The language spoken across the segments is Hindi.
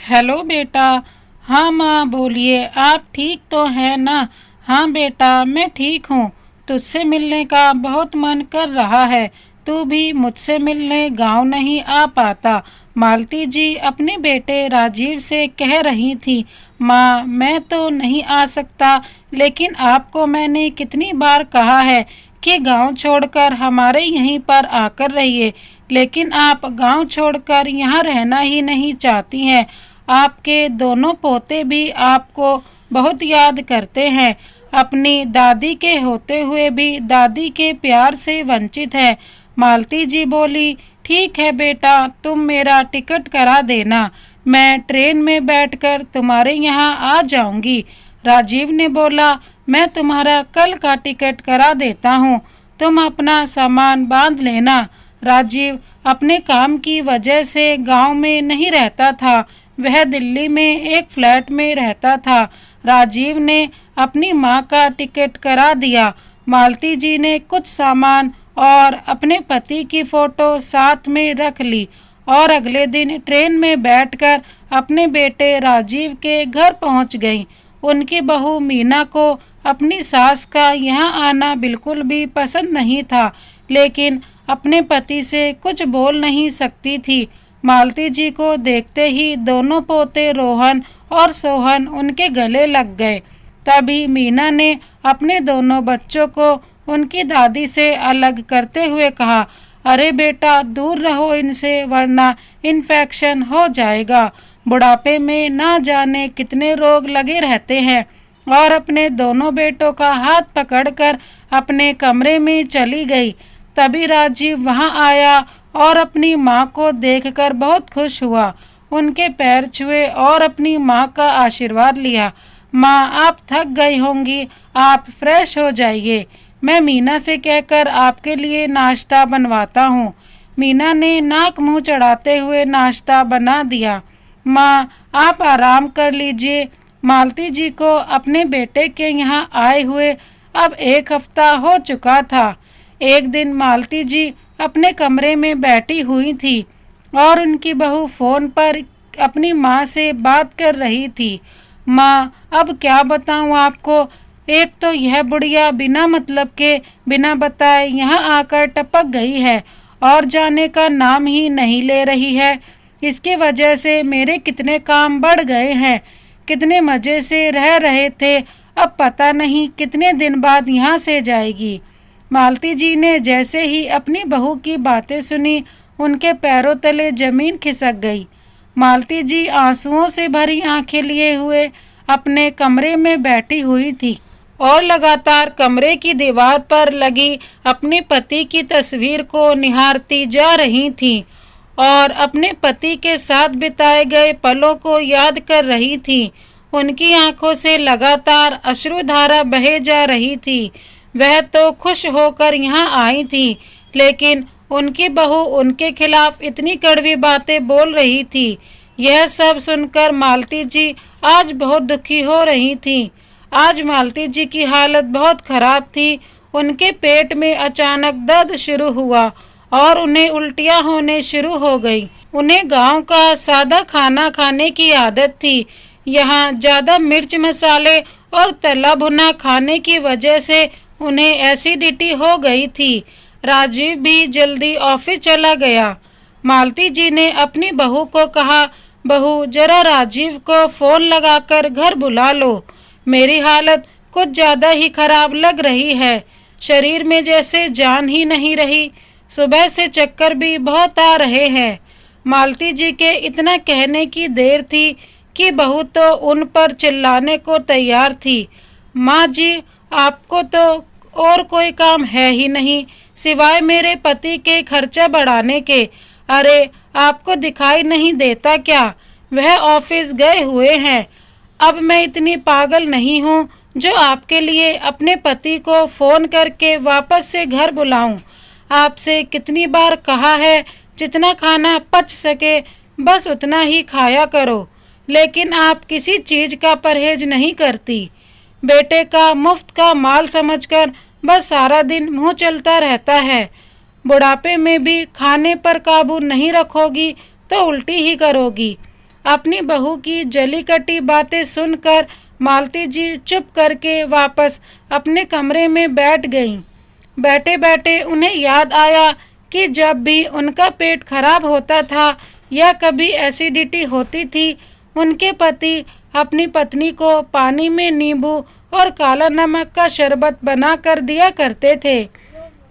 हेलो बेटा। हाँ माँ बोलिए, आप ठीक तो हैं ना? हाँ बेटा मैं ठीक हूँ। तुझसे मिलने का बहुत मन कर रहा है। तू भी मुझसे मिलने गांव नहीं आ पाता। मालती जी अपने बेटे राजीव से कह रही थी। माँ मैं तो नहीं आ सकता, लेकिन आपको मैंने कितनी बार कहा है कि गांव छोड़कर हमारे यहीं पर आकर रहिए, लेकिन आप गांव छोड़कर यहाँ रहना ही नहीं चाहती हैं। आपके दोनों पोते भी आपको बहुत याद करते हैं। अपनी दादी के होते हुए भी दादी के प्यार से वंचित है। मालती जी बोली, ठीक है बेटा, तुम मेरा टिकट करा देना, मैं ट्रेन में बैठकर तुम्हारे यहाँ आ जाऊंगी। राजीव ने बोला, मैं तुम्हारा कल का टिकट करा देता हूँ, तुम अपना सामान बांध लेना। राजीव अपने काम की वजह से गांव में नहीं रहता था, वह दिल्ली में एक फ्लैट में रहता था। राजीव ने अपनी माँ का टिकट करा दिया। मालती जी ने कुछ सामान और अपने पति की फोटो साथ में रख ली और अगले दिन ट्रेन में बैठकर अपने बेटे राजीव के घर पहुंच गई। उनकी बहू मीना को अपनी सास का यहाँ आना बिल्कुल भी पसंद नहीं था, लेकिन अपने पति से कुछ बोल नहीं सकती थी। मालती जी को देखते ही दोनों पोते रोहन और सोहन उनके गले लग गए। तभी मीना ने अपने दोनों बच्चों को उनकी दादी से अलग करते हुए कहा, अरे बेटा दूर रहो इनसे, वरना इन्फेक्शन हो जाएगा। बुढ़ापे में ना जाने कितने रोग लगे रहते हैं। और अपने दोनों बेटों का हाथ पकड़कर अपने कमरे में चली गई। तभी राजीव वहां आया और अपनी माँ को देखकर बहुत खुश हुआ। उनके पैर छुए और अपनी माँ का आशीर्वाद लिया। माँ आप थक गई होंगी, आप फ्रेश हो जाइए, मैं मीना से कहकर आपके लिए नाश्ता बनवाता हूँ। मीना ने नाक मुंह चढ़ाते हुए नाश्ता बना दिया। माँ आप आराम कर लीजिए। मालती जी को अपने बेटे के यहाँ आए हुए अब एक हफ्ता हो चुका था। एक दिन मालती जी अपने कमरे में बैठी हुई थी और उनकी बहू फोन पर अपनी माँ से बात कर रही थी। माँ अब क्या बताऊँ आपको, एक तो यह बुढ़िया बिना मतलब के बिना बताए यहाँ आकर टपक गई है और जाने का नाम ही नहीं ले रही है। इसकी वजह से मेरे कितने काम बढ़ गए हैं। कितने मज़े से रह रहे थे, अब पता नहीं कितने दिन बाद यहाँ से जाएगी। मालती जी ने जैसे ही अपनी बहू की बातें सुनी, उनके पैरों तले जमीन खिसक गई। मालती जी आंसुओं से भरी आंखें लिए हुए अपने कमरे में बैठी हुई थी और लगातार कमरे की दीवार पर लगी अपने पति की तस्वीर को निहारती जा रही थी और अपने पति के साथ बिताए गए पलों को याद कर रही थी। उनकी आंखों से लगातार अश्रुधारा बहे जा रही थी। वह तो खुश होकर यहाँ आई थी, लेकिन उनकी बहू उनके खिलाफ इतनी कड़वी बातें बोल रही थी। यह सब सुनकर मालती जी आज बहुत दुखी हो रही थी। आज मालती जी की हालत बहुत खराब थी। उनके पेट में अचानक दर्द शुरू हुआ और उन्हें उल्टियाँ होने शुरू हो गई। उन्हें गांव का सादा खाना खाने की आदत थी। यहाँ ज़्यादा मिर्च मसाले और तला भुना खाने की वजह से उन्हें एसिडिटी हो गई थी। राजीव भी जल्दी ऑफिस चला गया। मालती जी ने अपनी बहू को कहा, बहू जरा राजीव को फ़ोन लगाकर घर बुला लो, मेरी हालत कुछ ज़्यादा ही खराब लग रही है, शरीर में जैसे जान ही नहीं रही, सुबह से चक्कर भी बहुत आ रहे हैं। मालती जी के इतना कहने की देर थी कि बहू तो उन पर चिल्लाने को तैयार थी। माँ जी आपको तो और कोई काम है ही नहीं सिवाय मेरे पति के खर्चा बढ़ाने के। अरे आपको दिखाई नहीं देता क्या, वह ऑफिस गए हुए हैं। अब मैं इतनी पागल नहीं हूँ जो आपके लिए अपने पति को फ़ोन करके वापस से घर बुलाऊं। आपसे कितनी बार कहा है जितना खाना पच सके बस उतना ही खाया करो, लेकिन आप किसी चीज़ का परहेज नहीं करती। बेटे का मुफ्त का माल समझकर बस सारा दिन मुंह चलता रहता है। बुढ़ापे में भी खाने पर काबू नहीं रखोगी तो उल्टी ही करोगी। अपनी बहू की जली कटी बातें सुनकर मालती जी चुप करके वापस अपने कमरे में बैठ गईं। बैठे बैठे उन्हें याद आया कि जब भी उनका पेट खराब होता था या कभी एसिडिटी होती थी, उनके पति अपनी पत्नी को पानी में नींबू और काला नमक का शरबत बना कर दिया करते थे,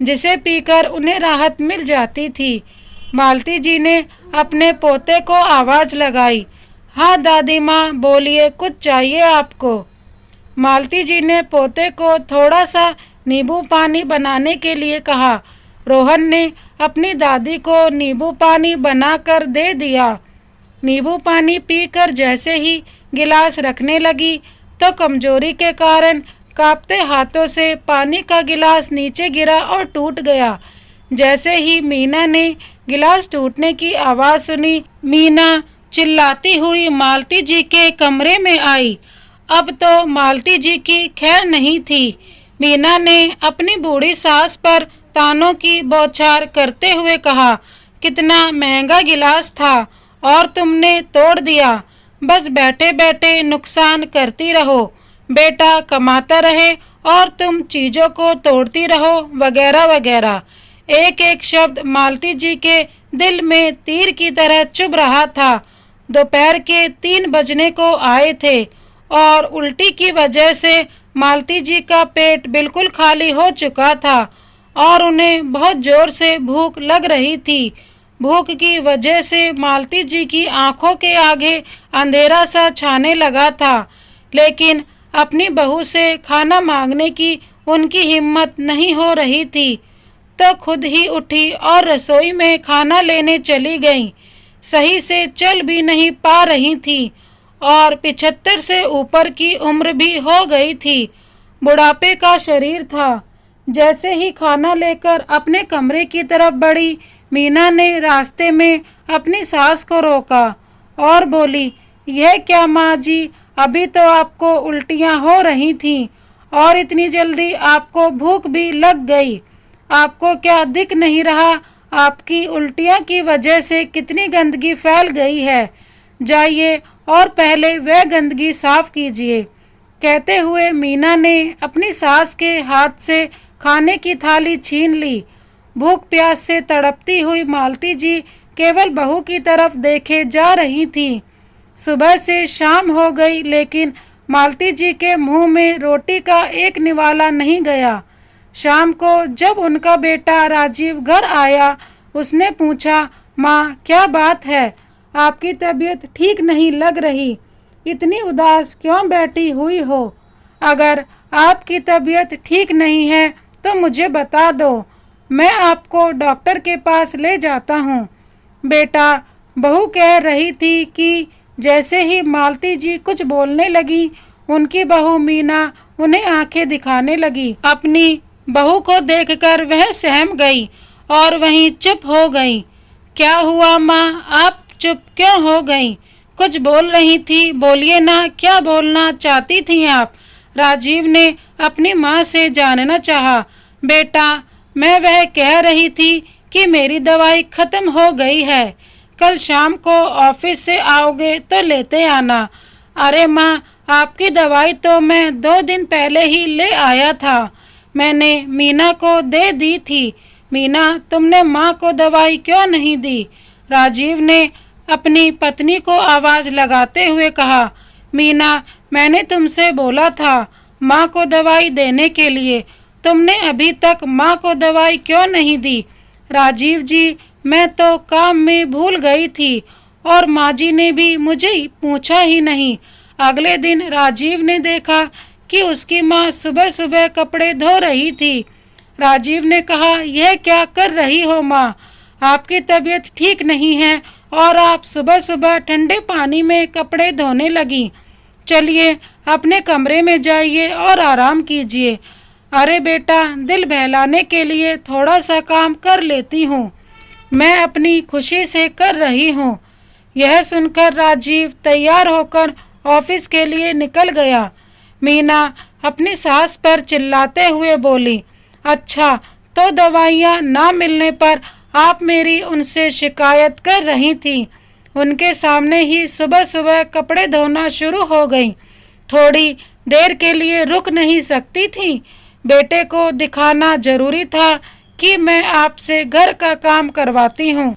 जिसे पीकर उन्हें राहत मिल जाती थी। मालती जी ने अपने पोते को आवाज लगाई, हाँ दादी माँ बोलिए, कुछ चाहिए आपको? मालती जी ने पोते को थोड़ा सा नींबू पानी बनाने के लिए कहा। रोहन ने अपनी दादी को नींबू पानी बनाकर दे दिया। नींबू पानी पीकर जैसे ही गिलास रखने लगी तो कमजोरी के कारण कांपते हाथों से पानी का गिलास नीचे गिरा और टूट गया। जैसे ही मीना ने गिलास टूटने की आवाज सुनी, मीना चिल्लाती हुई मालती जी के कमरे में आई। अब तो मालती जी की खैर नहीं थी। मीना ने अपनी बूढ़ी सास पर तानों की बौछार करते हुए कहा, कितना महंगा गिलास था और तुमने तोड़ दिया। बस बैठे बैठे नुकसान करती रहो, बेटा कमाता रहे और तुम चीजों को तोड़ती रहो, वगैरह वगैरह। एक एक शब्द मालती जी के दिल में तीर की तरह चुभ रहा था। दोपहर के 3 बजने को आए थे और उल्टी की वजह से मालती जी का पेट बिल्कुल खाली हो चुका था और उन्हें बहुत जोर से भूख लग रही थी। भूख की वजह से मालती जी की आंखों के आगे अंधेरा सा छाने लगा था, लेकिन अपनी बहू से खाना मांगने की उनकी हिम्मत नहीं हो रही थी, तो खुद ही उठी और रसोई में खाना लेने चली गईं। सही से चल भी नहीं पा रही थी और 75 से ऊपर की उम्र भी हो गई थी। बुढ़ापे का शरीर था। जैसे ही खाना लेकर अपने कमरे की तरफ बढ़ी, मीना ने रास्ते में अपनी सास को रोका और बोली, यह क्या माँ जी, अभी तो आपको उल्टियाँ हो रही थीं और इतनी जल्दी आपको भूख भी लग गई। आपको क्या दिख नहीं रहा आपकी उल्टियाँ की वजह से कितनी गंदगी फैल गई है? जाइए और पहले वह गंदगी साफ कीजिए। कहते हुए मीना ने अपनी सास के हाथ से खाने की थाली छीन ली। भूख प्यास से तड़पती हुई मालती जी केवल बहू की तरफ देखे जा रही थी। सुबह से शाम हो गई, लेकिन मालती जी के मुंह में रोटी का एक निवाला नहीं गया। शाम को जब उनका बेटा राजीव घर आया, उसने पूछा, माँ क्या बात है, आपकी तबीयत ठीक नहीं लग रही, इतनी उदास क्यों बैठी हुई हो? अगर आपकी तबीयत ठीक नहीं है तो मुझे बता दो, मैं आपको डॉक्टर के पास ले जाता हूँ। बेटा, बहू कह रही थी कि जैसे ही मालती जी कुछ बोलने लगी, उनकी बहू मीना उन्हें आंखें दिखाने लगी। अपनी बहू को देखकर वह सहम गई और वहीं चुप हो गई। क्या हुआ माँ, आप चुप क्यों हो गई? कुछ बोल रही थी, बोलिए ना, क्या बोलना चाहती थी आप? राजीव ने अपनी माँ से जानना चाहा। बेटा, मैं वह कह रही थी कि मेरी दवाई खत्म हो गई है, कल शाम को ऑफिस से आओगे तो लेते आना। अरे माँ, आपकी दवाई तो मैं 2 दिन पहले ही ले आया था, मैंने मीना को दे दी थी। मीना, तुमने माँ को दवाई क्यों नहीं दी? राजीव ने अपनी पत्नी को आवाज लगाते हुए कहा, मीना, मैंने तुमसे बोला था माँ को दवाई देने के लिए, तुमने अभी तक माँ को दवाई क्यों नहीं दी? राजीव जी, मैं तो काम में भूल गई थी और माँ जी ने भी मुझे पूछा ही नहीं। अगले दिन राजीव ने देखा कि उसकी माँ सुबह सुबह कपड़े धो रही थी। राजीव ने कहा, यह क्या कर रही हो माँ? आपकी तबीयत ठीक नहीं है और आप सुबह सुबह ठंडे पानी में कपड़े धोने लगी। चलिए अपने कमरे में जाइए और आराम कीजिए। अरे बेटा, दिल बहलाने के लिए थोड़ा सा काम कर लेती हूँ, मैं अपनी खुशी से कर रही हूँ। यह सुनकर राजीव तैयार होकर ऑफिस के लिए निकल गया। मीना अपनी सास पर चिल्लाते हुए बोली, अच्छा तो दवाइयाँ ना मिलने पर आप मेरी उनसे शिकायत कर रही थी, उनके सामने ही सुबह सुबह कपड़े धोना शुरू हो गई। थोड़ी देर के लिए रुक नहीं सकती थी। बेटे को दिखाना जरूरी था कि मैं आपसे घर का काम करवाती हूँ।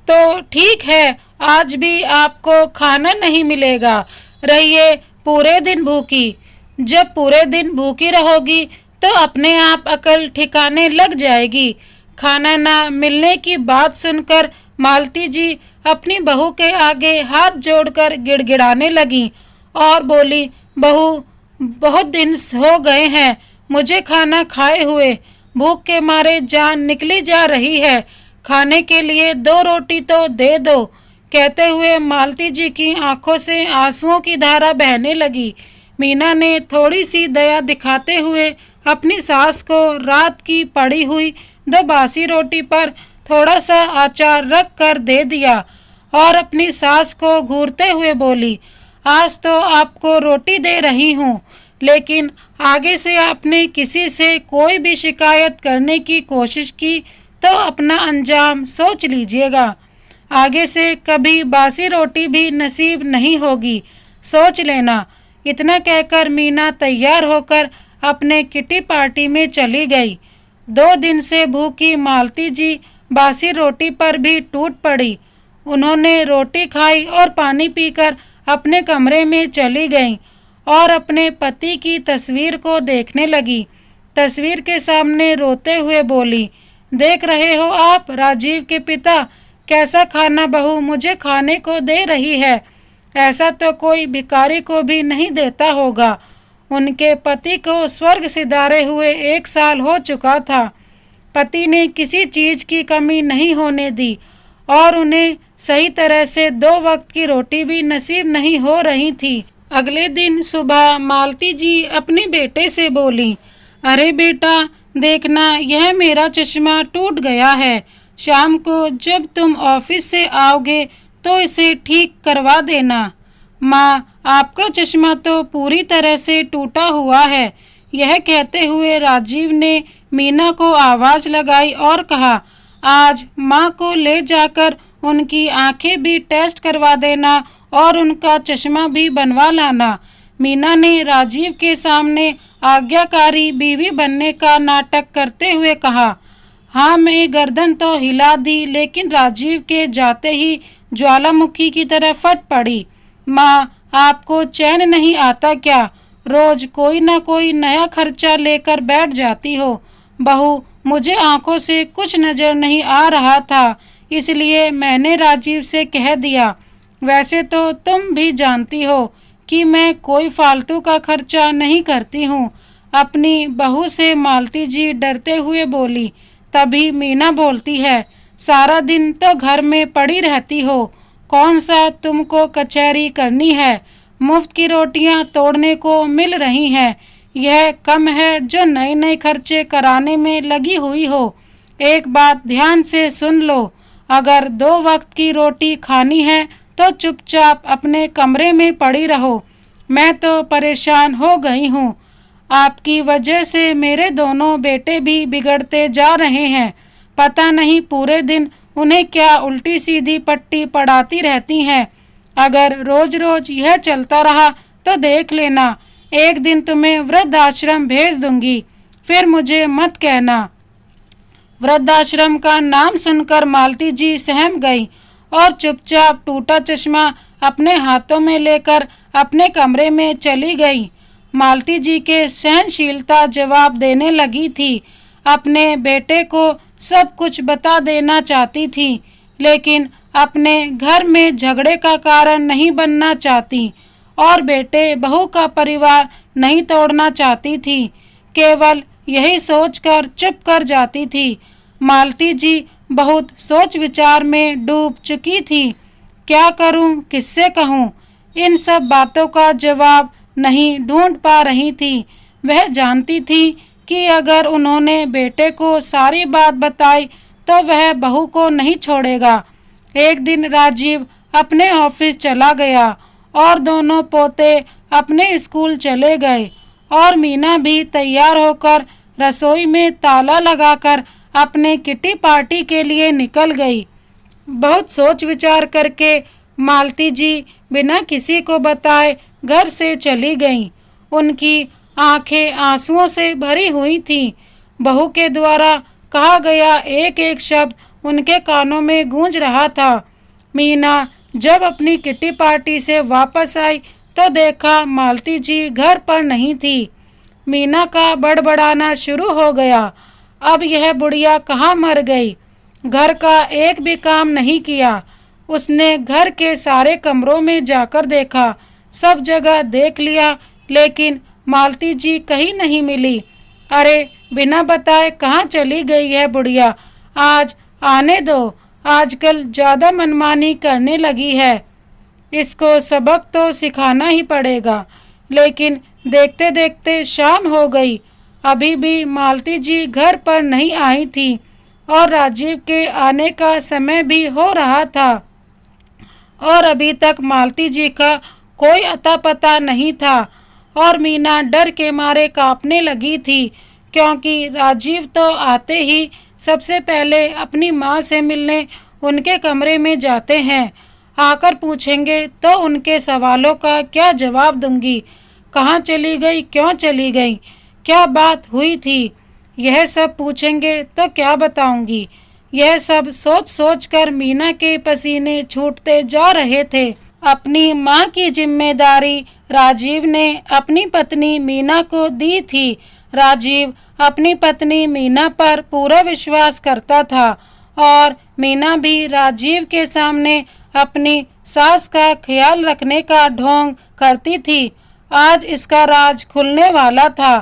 तो ठीक है, आज भी आपको खाना नहीं मिलेगा, रहिए पूरे दिन भूखी। जब पूरे दिन भूखी रहोगी तो अपने आप अकल ठिकाने लग जाएगी। खाना ना मिलने की बात सुनकर मालती जी अपनी बहू के आगे हाथ जोड़कर गिड़गिड़ाने लगी और बोली, बहू, बहुत दिन हो गए हैं मुझे खाना खाए हुए, भूख के मारे जान निकली जा रही है, खाने के लिए 2 रोटी तो दे दो। कहते हुए मालती जी की आंखों से आंसुओं की धारा बहने लगी। मीना ने थोड़ी सी दया दिखाते हुए अपनी सास को रात की पड़ी हुई 2 बासी रोटी पर थोड़ा सा अचार रख कर दे दिया और अपनी सास को घूरते हुए बोली, आज तो आपको रोटी दे रही हूँ, लेकिन आगे से आपने किसी से कोई भी शिकायत करने की कोशिश की तो अपना अंजाम सोच लीजिएगा। आगे से कभी बासी रोटी भी नसीब नहीं होगी, सोच लेना। इतना कहकर मीना तैयार होकर अपने किटी पार्टी में चली गई। 2 दिन से भूखी मालती जी बासी रोटी पर भी टूट पड़ी। उन्होंने रोटी खाई और पानी पीकर अपने कमरे में चली गईं और अपने पति की तस्वीर को देखने लगी। तस्वीर के सामने रोते हुए बोली, देख रहे हो आप राजीव के पिता, कैसा खाना बहू मुझे खाने को दे रही है, ऐसा तो कोई भिखारी को भी नहीं देता होगा। उनके पति को स्वर्ग सिधारे हुए 1 साल हो चुका था। पति ने किसी चीज की कमी नहीं होने दी और उन्हें सही तरह से 2 वक्त की रोटी भी नसीब नहीं हो रही थी। अगले दिन सुबह मालती जी अपने बेटे से बोली, अरे बेटा, देखना यह मेरा चश्मा टूट गया है, शाम को जब तुम ऑफिस से आओगे तो इसे ठीक करवा देना। माँ, आपका चश्मा तो पूरी तरह से टूटा हुआ है। यह कहते हुए राजीव ने मीना को आवाज लगाई और कहा, आज माँ को ले जाकर उनकी आंखें भी टेस्ट करवा देना और उनका चश्मा भी बनवा लाना। मीना ने राजीव के सामने आज्ञाकारी बीवी बनने का नाटक करते हुए कहा। हाँ, मैं गर्दन तो हिला दी, लेकिन राजीव के जाते ही ज्वालामुखी की तरह फट पड़ी। माँ, आपको चैन नहीं आता क्या? रोज कोई ना कोई नया खर्चा लेकर बैठ जाती हो। बहू, मुझे आंखों से कुछ नजर नहीं आ रहा था, इसलिए मैंने राजीव से कह दिया। वैसे तो तुम भी जानती हो कि मैं कोई फालतू का खर्चा नहीं करती हूँ। अपनी बहू से मालती जी डरते हुए बोली। तभी मीना बोलती है, सारा दिन तो घर में पड़ी रहती हो, कौन सा तुमको कचहरी करनी है? मुफ्त की रोटियां तोड़ने को मिल रही हैं। यह कम है जो नए नए खर्चे कराने में लगी हुई हो। एक बात ध्यान से सुन लो, अगर 2 वक्त की रोटी खानी है तो चुपचाप अपने कमरे में पड़ी रहो। मैं तो परेशान हो गई हूँ। आपकी वजह से मेरे दोनों बेटे भी बिगड़ते जा रहे हैं। पता नहीं पूरे दिन उन्हें क्या उल्टी सीधी पट्टी पढ़ाती रहती हैं। अगर रोज रोज यह चलता रहा तो देख लेना, एक दिन तुम्हें वृद्धाश्रम भेज दूंगी, फिर मुझे मत कहना। वृद्धाश्रम का नाम सुनकर मालती जी सहम गई और चुपचाप टूटा चश्मा अपने हाथों में लेकर अपने कमरे में चली गई। मालती जी के सहनशीलता जवाब देने लगी थी। अपने बेटे को सब कुछ बता देना चाहती थी, लेकिन अपने घर में झगड़े का कारण नहीं बनना चाहती और बेटे बहू का परिवार नहीं तोड़ना चाहती थी। केवल यही सोचकर चुप कर जाती थी। मालती जी बहुत सोच विचार में डूब चुकी थी। क्या करूं, किससे कहूं? इन सब बातों का जवाब नहीं ढूंढ पा रही थी। वह जानती थी कि अगर उन्होंने बेटे को सारी बात बताई तो वह बहू को नहीं छोड़ेगा। एक दिन राजीव अपने ऑफिस चला गया और दोनों पोते अपने स्कूल चले गए और मीना भी तैयार होकर रसोई में ताला लगाकर अपने किटी पार्टी के लिए निकल गई। बहुत सोच विचार करके मालती जी बिना किसी को बताए घर से चली गईं। उनकी आंखें आंसुओं से भरी हुई थीं। बहू के द्वारा कहा गया एक एक शब्द उनके कानों में गूंज रहा था। मीना जब अपनी किटी पार्टी से वापस आई तो देखा मालती जी घर पर नहीं थी। मीना का बड़बड़ाना शुरू हो गया। अब यह बुढ़िया कहाँ मर गई? घर का एक भी काम नहीं किया। उसने घर के सारे कमरों में जाकर देखा, सब जगह देख लिया, लेकिन मालती जी कहीं नहीं मिली। अरे बिना बताए कहाँ चली गई है बुढ़िया? आज आने दो, आजकल ज़्यादा मनमानी करने लगी है। इसको सबक तो सिखाना ही पड़ेगा। लेकिन देखते देखते शाम हो गई। अभी भी मालती जी घर पर नहीं आई थी और राजीव के आने का समय भी हो रहा था और अभी तक मालती जी का कोई अता पता नहीं था। और मीना डर के मारे कांपने लगी थी, क्योंकि राजीव तो आते ही सबसे पहले अपनी माँ से मिलने उनके कमरे में जाते हैं। आकर पूछेंगे तो उनके सवालों का क्या जवाब दूंगी? कहाँ चली गई, क्यों चली गई, क्या बात हुई थी, यह सब पूछेंगे तो क्या बताऊंगी? यह सब सोच सोच कर मीना के पसीने छूटते जा रहे थे। अपनी माँ की जिम्मेदारी राजीव ने अपनी पत्नी मीना को दी थी। राजीव अपनी पत्नी मीना पर पूरा विश्वास करता था और मीना भी राजीव के सामने अपनी सास का ख्याल रखने का ढोंग करती थी। आज इसका राज खुलने वाला था।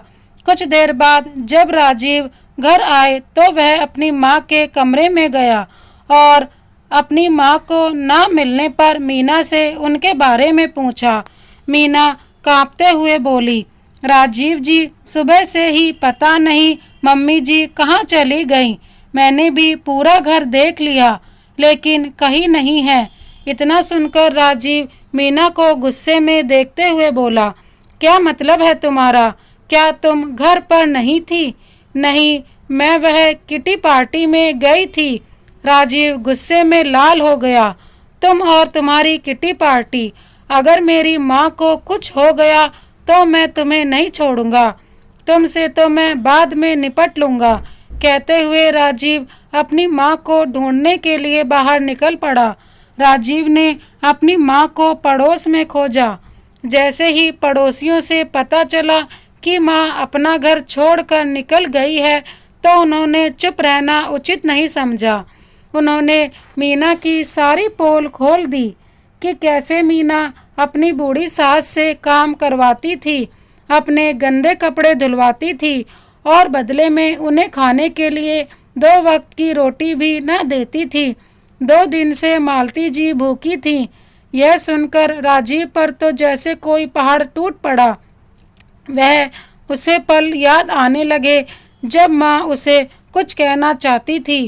कुछ देर बाद जब राजीव घर आए तो वह अपनी माँ के कमरे में गया और अपनी माँ को ना मिलने पर मीना से उनके बारे में पूछा। मीना कांपते हुए बोली, राजीव जी सुबह से ही पता नहीं मम्मी जी कहाँ चली गईं। मैंने भी पूरा घर देख लिया लेकिन कहीं नहीं है। इतना सुनकर राजीव मीना को गुस्से में देखते हुए बोला, क्या मतलब है तुम्हारा? क्या तुम घर पर नहीं थी? नहीं, मैं वह किटी पार्टी में गई थी। राजीव गुस्से में लाल हो गया। तुम और तुम्हारी किटी पार्टी, अगर मेरी माँ को कुछ हो गया तो मैं तुम्हें नहीं छोड़ूंगा। तुमसे तो मैं बाद में निपट लूंगा। कहते हुए राजीव अपनी माँ को ढूंढने के लिए बाहर निकल पड़ा। राजीव ने अपनी माँ को पड़ोस में खोजा। जैसे ही पड़ोसियों से पता चला कि माँ अपना घर छोड़कर निकल गई है तो उन्होंने चुप रहना उचित नहीं समझा। उन्होंने मीना की सारी पोल खोल दी कि कैसे मीना अपनी बूढ़ी सास से काम करवाती थी, अपने गंदे कपड़े धुलवाती थी और बदले में उन्हें खाने के लिए 2 वक्त की रोटी भी न देती थी। 2 दिन से मालती जी भूखी थी। यह सुनकर राजीव पर तो जैसे कोई पहाड़ टूट पड़ा। वह उसे पल याद आने लगे जब माँ उसे कुछ कहना चाहती थी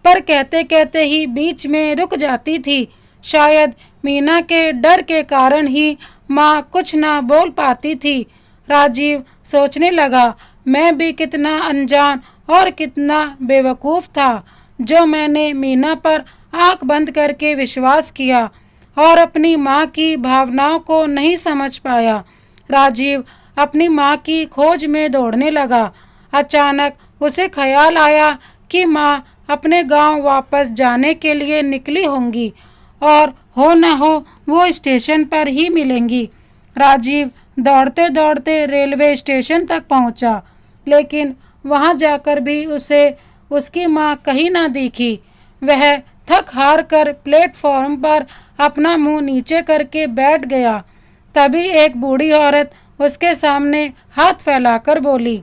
पर कहते कहते ही बीच में रुक जाती थी। शायद मीना के डर के कारण ही माँ कुछ ना बोल पाती थी। राजीव सोचने लगा, मैं भी कितना अनजान और कितना बेवकूफ़ था जो मैंने मीना पर आंख बंद करके विश्वास किया और अपनी माँ की भावनाओं को नहीं समझ पाया। राजीव अपनी माँ की खोज में दौड़ने लगा। अचानक उसे ख्याल आया कि माँ अपने गांव वापस जाने के लिए निकली होंगी और हो न हो वो स्टेशन पर ही मिलेंगी। राजीव दौड़ते दौड़ते रेलवे स्टेशन तक पहुंचा, लेकिन वहां जाकर भी उसे उसकी माँ कहीं ना दिखी। वह थक हार कर प्लेटफॉर्म पर अपना मुंह नीचे करके बैठ गया। तभी एक बूढ़ी औरत उसके सामने हाथ फैलाकर बोली,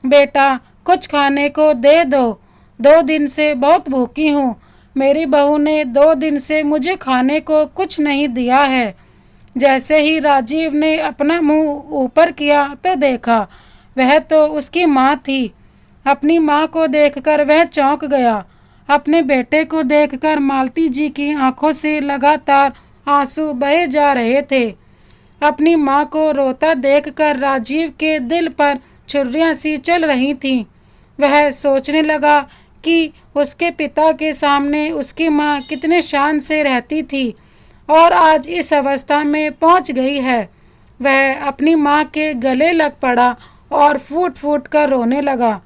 बेटा कुछ खाने को दे दो, 2 दिन से बहुत भूखी हूँ। मेरी बहू ने 2 दिन से मुझे खाने को कुछ नहीं दिया है। जैसे ही राजीव ने अपना मुंह ऊपर किया तो देखा वह तो उसकी माँ थी। अपनी माँ को देखकर वह चौंक गया। अपने बेटे को देखकर मालती जी की आंखों से लगातार आंसू बहे जा रहे थे। अपनी माँ को रोता देखकर राजीव के दिल पर छुरियां सी चल रही थीं। वह सोचने लगा कि उसके पिता के सामने उसकी माँ कितने शान से रहती थी और आज इस अवस्था में पहुंच गई है। वह अपनी माँ के गले लग पड़ा और फूट फूट कर रोने लगा।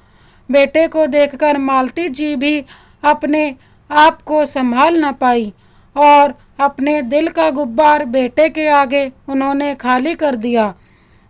बेटे को देखकर मालती जी भी अपने आप को संभाल न पाई और अपने दिल का गुब्बार बेटे के आगे उन्होंने खाली कर दिया।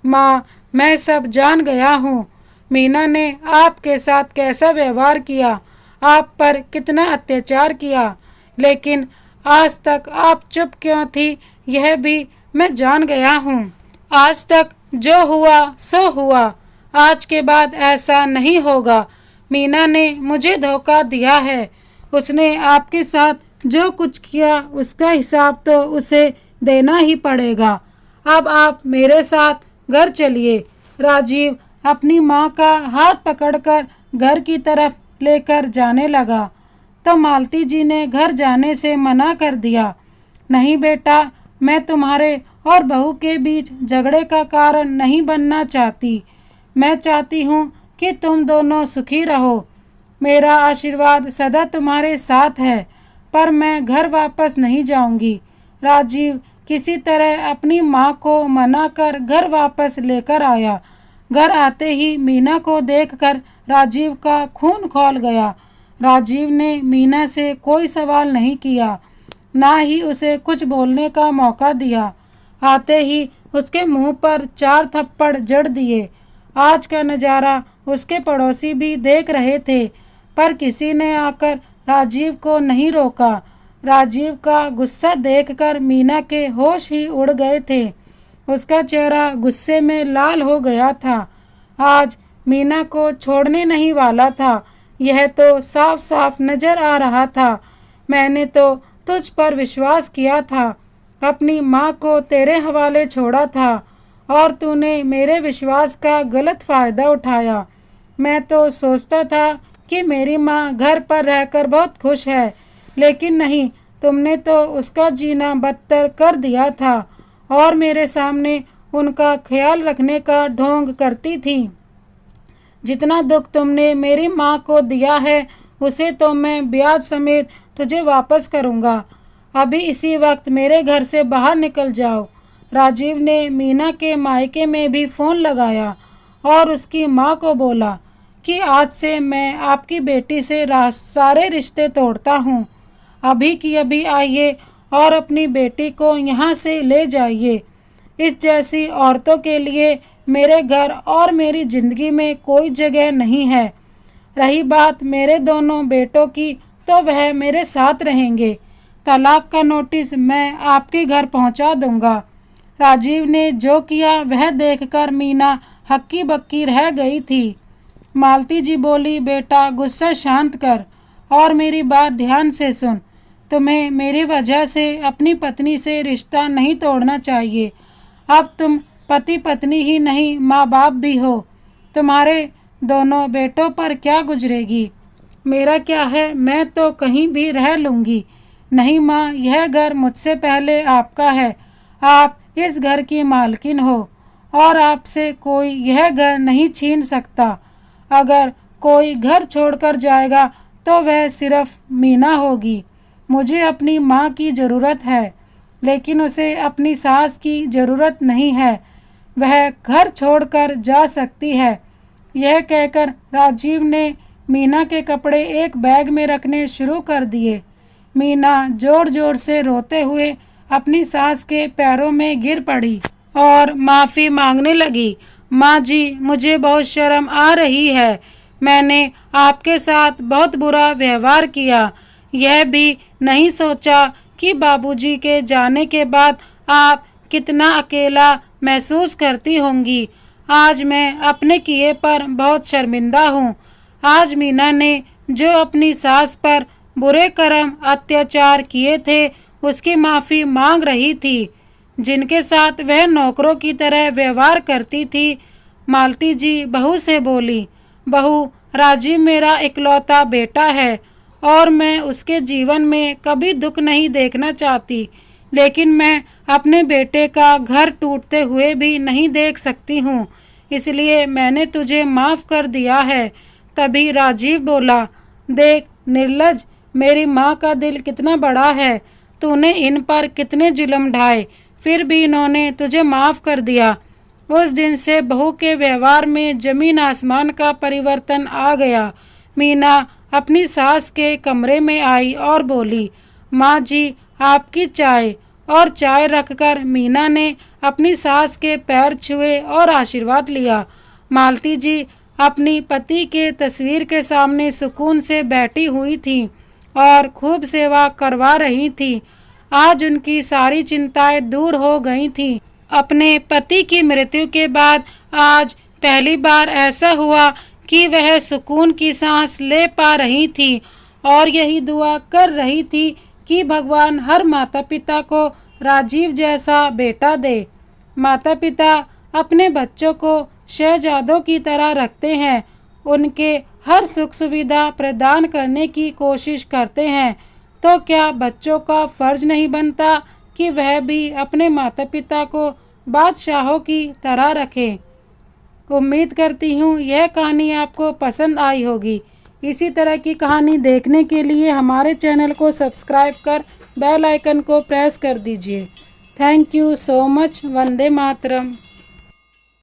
माँ, मैं सब जान गया हूँ। मीना ने आपके साथ कैसा व्यवहार किया, आप पर कितना अत्याचार किया, लेकिन आज तक आप चुप क्यों थी, यह भी मैं जान गया हूँ। आज तक जो हुआ सो हुआ, आज के बाद ऐसा नहीं होगा। मीना ने मुझे धोखा दिया है। उसने आपके साथ जो कुछ किया उसका हिसाब तो उसे देना ही पड़ेगा। अब आप मेरे साथ घर चलिए। राजीव अपनी माँ का हाथ पकड़कर घर की तरफ लेकर जाने लगा तो मालती जी ने घर जाने से मना कर दिया। नहीं बेटा, मैं तुम्हारे और बहू के बीच झगड़े का कारण नहीं बनना चाहती। मैं चाहती हूँ कि तुम दोनों सुखी रहो। मेरा आशीर्वाद सदा तुम्हारे साथ है, पर मैं घर वापस नहीं जाऊंगी। राजीव किसी तरह अपनी माँ को मनाकर घर वापस लेकर आया। घर आते ही मीना को देखकर राजीव का खून खौल गया। राजीव ने मीना से कोई सवाल नहीं किया, ना ही उसे कुछ बोलने का मौका दिया। आते ही उसके मुंह पर 4 थप्पड़ जड़ दिए। आज का नज़ारा उसके पड़ोसी भी देख रहे थे, पर किसी ने आकर राजीव को नहीं रोका। राजीव का गुस्सा देखकर मीना के होश ही उड़ गए थे। उसका चेहरा गुस्से में लाल हो गया था। आज मीना को छोड़ने नहीं वाला था, यह तो साफ साफ नजर आ रहा था। मैंने तो तुझ पर विश्वास किया था, अपनी माँ को तेरे हवाले छोड़ा था और तूने मेरे विश्वास का गलत फ़ायदा उठाया। मैं तो सोचता था कि मेरी माँ घर पर रहकर बहुत खुश है, लेकिन नहीं, तुमने तो उसका जीना बदतर कर दिया था और मेरे सामने उनका ख्याल रखने का ढोंग करती थी। जितना दुख तुमने मेरी माँ को दिया है, उसे तो मैं ब्याज समेत तुझे वापस करूँगा। अभी इसी वक्त मेरे घर से बाहर निकल जाओ। राजीव ने मीना के मायके में भी फ़ोन लगाया और उसकी माँ को बोला कि आज से मैं आपकी बेटी से सारे रिश्ते तोड़ता हूँ। अभी की अभी आइए और अपनी बेटी को यहाँ से ले जाइए। इस जैसी औरतों के लिए मेरे घर और मेरी ज़िंदगी में कोई जगह नहीं है। रही बात मेरे दोनों बेटों की, तो वह मेरे साथ रहेंगे। तलाक का नोटिस मैं आपके घर पहुंचा दूंगा। राजीव ने जो किया वह देखकर मीना हक्की बक्की रह गई थी। मालती जी बोली, बेटा गुस्सा शांत कर और मेरी बात ध्यान से सुन। तुम्हें मेरी वजह से अपनी पत्नी से रिश्ता नहीं तोड़ना चाहिए। अब तुम पति पत्नी ही नहीं, माँ बाप भी हो। तुम्हारे दोनों बेटों पर क्या गुजरेगी? मेरा क्या है, मैं तो कहीं भी रह लूँगी। नहीं माँ, यह घर मुझसे पहले आपका है। आप इस घर की मालकिन हो और आपसे कोई यह घर नहीं छीन सकता। अगर कोई घर छोड़कर जाएगा तो वह सिर्फ मीना होगी। मुझे अपनी माँ की ज़रूरत है, लेकिन उसे अपनी सास की ज़रूरत नहीं है। वह घर छोड़कर जा सकती है। यह कहकर राजीव ने मीना के कपड़े एक बैग में रखने शुरू कर दिए। मीना जोर जोर से रोते हुए अपनी सास के पैरों में गिर पड़ी और माफ़ी मांगने लगी। माँ जी, मुझे बहुत शर्म आ रही है। मैंने आपके साथ बहुत बुरा व्यवहार किया। यह भी नहीं सोचा कि बाबूजी के जाने के बाद आप कितना अकेला महसूस करती होंगी। आज मैं अपने किए पर बहुत शर्मिंदा हूँ। आज मीना ने जो अपनी सास पर बुरे कर्म अत्याचार किए थे, उसकी माफ़ी मांग रही थी, जिनके साथ वह नौकरों की तरह व्यवहार करती थी। मालती जी बहू से बोली, बहू, राजीव मेरा इकलौता बेटा है और मैं उसके जीवन में कभी दुख नहीं देखना चाहती, लेकिन मैं अपने बेटे का घर टूटते हुए भी नहीं देख सकती हूँ, इसलिए मैंने तुझे माफ़ कर दिया है। तभी राजीव बोला, देख निर्लज, मेरी माँ का दिल कितना बड़ा है। तूने इन पर कितने जुल्म ढाए, फिर भी इन्होंने तुझे माफ़ कर दिया। उस दिन से बहू के व्यवहार में जमीन आसमान का परिवर्तन आ गया। मीना अपनी सास के कमरे में आई और बोली, माँ जी आपकी चाय। और चाय रखकर मीना ने अपनी सास के पैर छुए और आशीर्वाद लिया। मालती जी अपनी पति के तस्वीर के सामने सुकून से बैठी हुई थी और खूब सेवा करवा रही थी। आज उनकी सारी चिंताएं दूर हो गई थीं। अपने पति की मृत्यु के बाद आज पहली बार ऐसा हुआ कि वह सुकून की सांस ले पा रही थी और यही दुआ कर रही थी कि भगवान हर माता पिता को राजीव जैसा बेटा दे। माता पिता अपने बच्चों को शहजादों की तरह रखते हैं, उनके हर सुख सुविधा प्रदान करने की कोशिश करते हैं, तो क्या बच्चों का फर्ज नहीं बनता कि वह भी अपने माता पिता को बादशाहों की तरह रखें। उम्मीद करती हूँ यह कहानी आपको पसंद आई होगी। इसी तरह की कहानी देखने के लिए हमारे चैनल को सब्सक्राइब कर बेल आइकन को प्रेस कर दीजिए। Thank you so much. Vande Mataram.